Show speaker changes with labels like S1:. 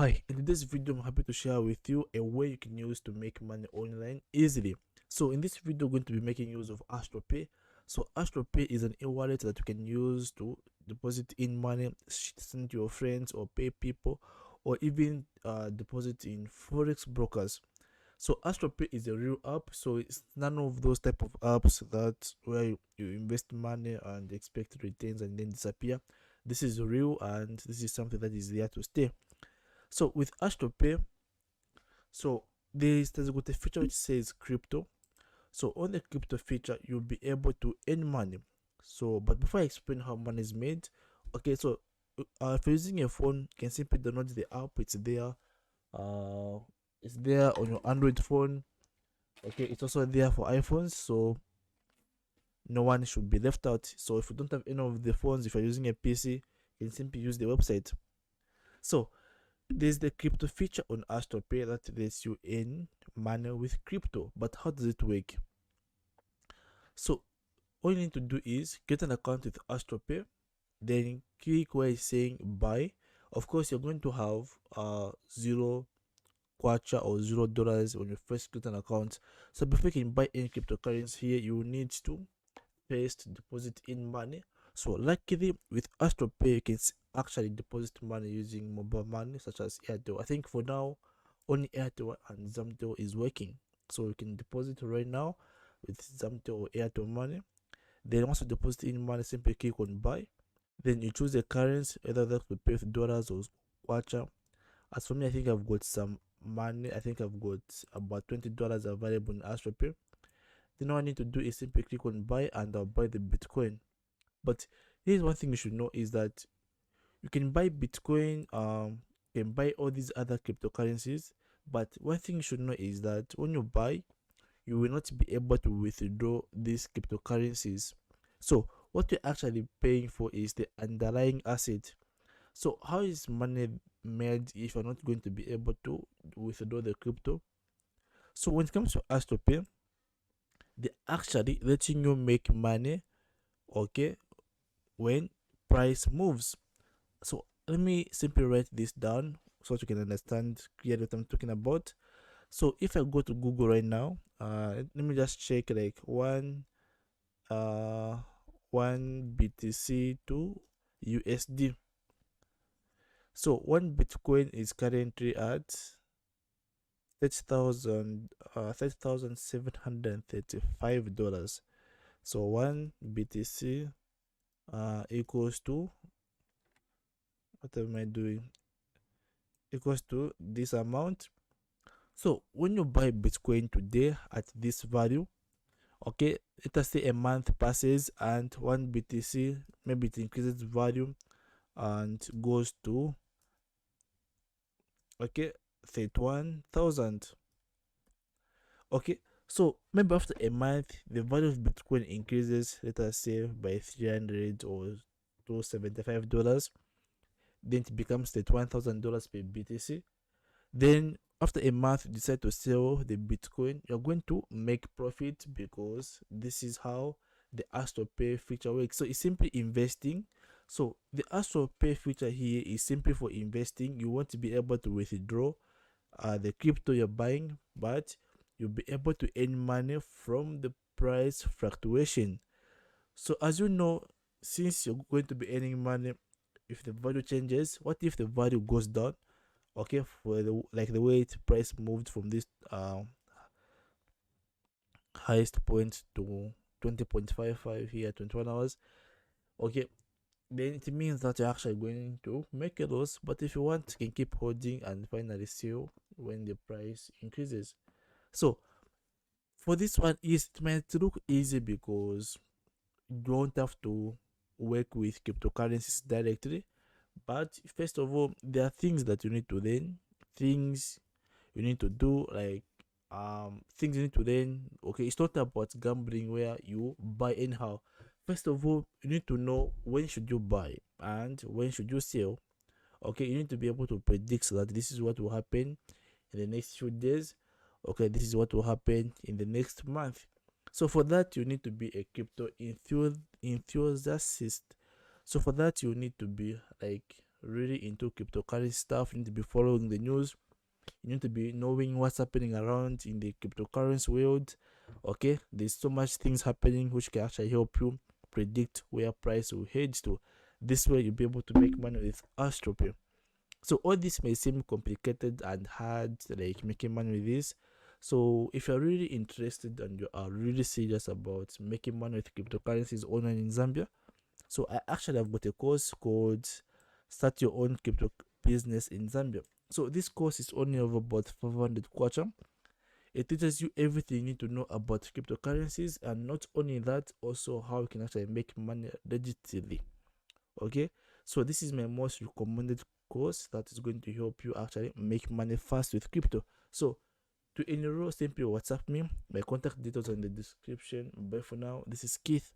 S1: Hi, in this video I'm happy to share with you a way you can use to make money online easily. So in this video we're going to be making use of AstroPay. So AstroPay is an e-wallet that you can use to deposit in money, send to your friends or pay people, or even deposit in forex brokers. So AstroPay is a real app, so it's none of those type of apps that where you invest money and expect returns and then disappear. This is real and this is something that is there to stay. So with AstroPay, so there's got a feature which says crypto. So on the crypto feature, you'll be able to earn money. So, but before I explain how money is made, okay, so if you're using a phone, you can simply download the app. It's there on your Android phone. Okay, it's also there for iPhones. So no one should be left out. So if you don't have any of the phones, if you're using a PC, you can simply use the website. So there's the crypto feature on AstroPay that lets you earn money with crypto. But how does it work? So all you need to do is get an account with AstroPay, then click where it's saying buy. Of course, you're going to have zero kwacha or $0 when you first get an account. So before you can buy any cryptocurrency here, you need to first deposit in money. So luckily with AstroPay, you can actually deposit money using mobile money such as Airtel. I think for now only Airtel and Zambia is working, so you can deposit right now with Zambia or Airtel money. Then once you deposit in money, simply click on buy. Then you choose the currency, either that will pay with dollars or kwacha. As for me, I think I've got some money. I think I've got about $20 available in AstroPay. Then all I need to do is simply click on buy and I'll buy the Bitcoin. But here's one thing you should know is that you can buy Bitcoin, you can buy all these other cryptocurrencies. But one thing you should know is that when you buy, you will not be able to withdraw these cryptocurrencies. So what you're actually paying for is the underlying asset. So how is money made if you're not going to be able to withdraw the crypto? So when it comes to AstroPay, they're actually letting you make money, okay, when price moves. So let me simply write this down so that you can understand clearly what I'm talking about. So if I go to Google right now, let me just check like uh one BTC to USD. So one Bitcoin is currently at 30,735 dollars. So one BTC equals to, what am I doing, equals to this amount. So when you buy Bitcoin today at this value, okay, let us say a month passes and one BTC, maybe it increases value and goes to, okay, 31,000. Okay, so maybe after a month the value of Bitcoin increases, let us say by 300 or $275. Then it becomes $31,000 per BTC. Then after a month you decide to sell the Bitcoin, you're going to make profit because this is how the AstroPay feature works. So it's simply investing. So the AstroPay feature here is simply for investing. You want to be able to withdraw the crypto you're buying, but you'll be able to earn money from the price fluctuation. So as you know, since you're going to be earning money, if the value changes, what if the value goes down? Okay, for the like the way its price moved from this highest point to 20.55 here, 21 hours. Okay, then it means that you're actually going to make a loss. But if you want, you can keep holding and finally sell when the price increases. So for this one, it might look easy because you don't have to work with cryptocurrencies directly. But first of all, there are things that you need to learn, things you need to do, like things you need to learn. Okay, it's not about gambling where you buy anyhow. First of all, you need to know when should you buy and when should you sell. Okay, you need to be able to predict so that this is what will happen in the next few days. Okay, this is what will happen in the next month. So for that you need to be a crypto enthusiast. So for that you need to be like really into cryptocurrency stuff, you need to be following the news, you need to be knowing what's happening around in the cryptocurrency world. Okay, there's so much things happening which can actually help you predict where price will head to. This way you'll be able to make money with Astropay. So all this may seem complicated and hard, like making money with this. So if you're really interested and you are really serious about making money with cryptocurrencies online in Zambia, so I actually have got a course called Start Your Own Crypto Business in Zambia. So this course is only of about 500 kwacha. It teaches you everything you need to know about cryptocurrencies, and not only that, also how you can actually make money legitimately. Okay, so this is my most recommended course that is going to help you actually make money fast with crypto. So to enroll, simply WhatsApp me. My contact details are in the description. Bye for now. This is Keith.